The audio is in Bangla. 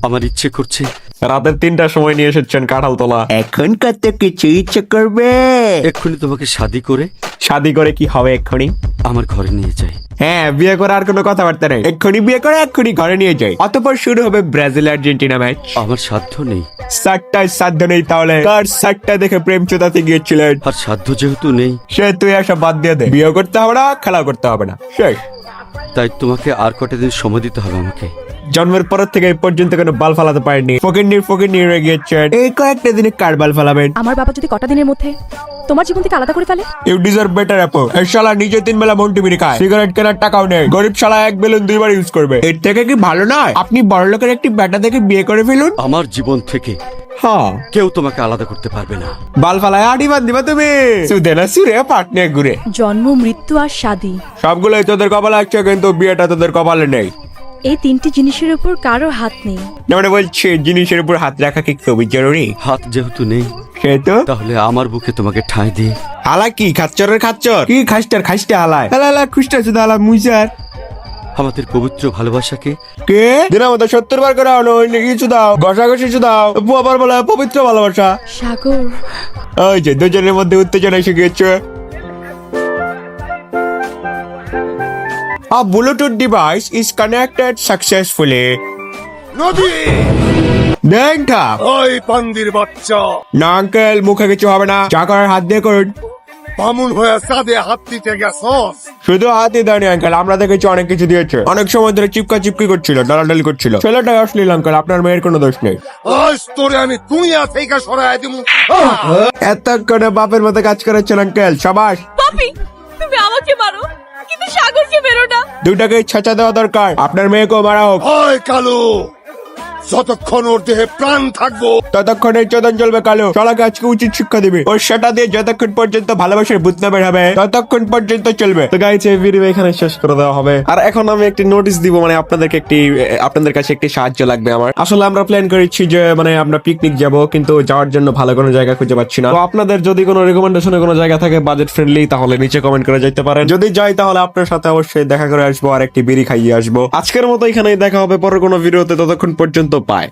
আমার ইচ্ছে করছে রাতের 3টার সময় নিয়ে এসেছেন কাঁঠালতলা। এখন কত কিছু ইচ্ছে করবে। এক্ষুনি তোমাকে শাদি করে শাদি করে কি হবে এক্ষুনি? আমার ঘরে নিয়ে যাই। হ্যাঁ, বিয়ে করে আর কোনো কথাবার্তা নেই, এক্ষুনি বিয়ে করে এক্ষুনি ঘরে নিয়ে যাই। অতঃপর শুরু হবে ব্রাজিল আর্জেন্টিনা ম্যাচ। আমার সাধ্য নেই। সাতটায় সাধ্য নেই তাহলে কার সাতটা দেখে প্রেম চোদাতে গিয়েছিলেন? আর সাধ্য যেহেতু নেই, সে তুই এসব বাদ দিয়ে দে, বিয়ে করতে হবে না, খেলা করতে হবে না, শেষ। তাই তোমাকে আর কটা দিন সময় দিতে হবে আমাকে। জন্মের পর থেকে এই পর্যন্ত কোনো বাল ফালাতে পারেননি, ফকির রয়ে গিয়েছেন। এই কয়েকটা দিনে কার বাল ফালাবেন? আমার বাবা যদি কটা দিনের মধ্যে তোমার জীবন থেকে আলাদা করে ফেলে? ইউ ডিজার্ভ বেটার আপু। এই শালা নিজে 3 বেলা মন্টি বিড়ি খায়, সিগারেট কেনার টাকাও নেই। গরিব শালা 1 বেলুন 2 বার ইউজ করবে। এর থেকে কি ভালো নয় আপনি বড়লোকের একটি বেটা থেকে বিয়ে করে ফেলুন? আমার জীবন থেকে হ্যাঁ, কেউ তোমাকে আলাদা করতে পারবে না। বাল ফালায় আডি বাদ দিবা তুমি, সুদে না সুরে পাটনে ঘুরে। জন্ম, মৃত্যু আর শাদী, সবগুলোই তোদের কপালে আছে, কিন্তু বিয়েটা তোদের কপালে নেই। এই 3টি জিনিসের উপর কারো হাত নেই। মানে বলছে জিনিসের উপর হাত রাখা কি খুবই জরুরি? হাত যেহেতু নেই, সে তো তাহলে আমার বুকে তোমাকে ঠাঁই দিয়ে হালা কি খাচ্চরের খাচ্চর কি খাসতে হালায় হালা খুশটা শুধু হালা মুইজার। আমাদের পবিত্র ভালোবাসাকে কে দিনের মতো 70 বার করে আনো কিছু দাও, ঘষাঘষি দাও, আবার বলে পবিত্র ভালোবাসা। সাগর, ওই যে দুজনের মধ্যে উত্তেজনা এসে গিয়েছে। A Bluetooth device is connected successfully. নদী দেন ঠা ওই পান্দির বাচ্চা না আঙ্কেল, মুখে কিছু হবে না, যা করার হাত দিয়ে করুন। বামুন হয়ে সাদে হাত দিতে গেছস। শুধু হাতই দেয়নি আঙ্কেল, আমরা দেখেছি অনেক কিছু দিয়েছে। অনেক সময় ধরে চিপকি করছিল, ডালাডালি করছিল। ছেলেটা অশ্লীল আঙ্কেল, আপনার মেয়ের কোনো দোষ নেই। আজ তোরে আমি দুনিয়া থেকে সরাই দিব। এতক্ষণে বাপের মতো কাজ করেছেন আঙ্কেল, সাবাস। পাপি, তুমি আমাকে মারো কিন্তু সাগরকে মেরো না। দুটাকে ছাঁচা দেওয়া দরকার, আপনার মেয়েকেও মারা হোক। ওই কালু, যতক্ষণ ওর দেহে প্রাণ থাকবো ততক্ষণে চোদন চলবে কালো। শালাকে আজকে উচিত শিক্ষা দিবে। ওর সেটা দিয়ে যতক্ষণ পর্যন্ত ভালোবাসার ভূত না বের হবে ততক্ষণ পর্যন্ত চলবে। তো গাইস, এই ভিডিও এখানে শেষ করে দেওয়া হবে। আর এখন আমি একটি নোটিশ দিব, মানে আপনাদের কাছে একটি সাহায্য লাগবে আমার। আসলে আমরা প্ল্যান করেছি যে মানে আমরা পিকনিক যাব, কিন্তু যাওয়ার জন্য ভালো কোনো জায়গা খুঁজে পাচ্ছি না। তো আপনাদের যদি কোনো রেকমেন্ডেশনে কোনো জায়গা থাকে বাজেট ফ্রেন্ডলি, তাহলে নিচে কমেন্ট করে যেতে পারেন। যদি যাই তাহলে আপনার সাথে অবশ্যই দেখা করে আসবো আর একটি বিড়ি খাইয়ে আসবো। আজকের মতো এখানেই দেখা হবে পরের কোনো ভিডিওতে, ততক্ষণ পর্যন্ত বাই।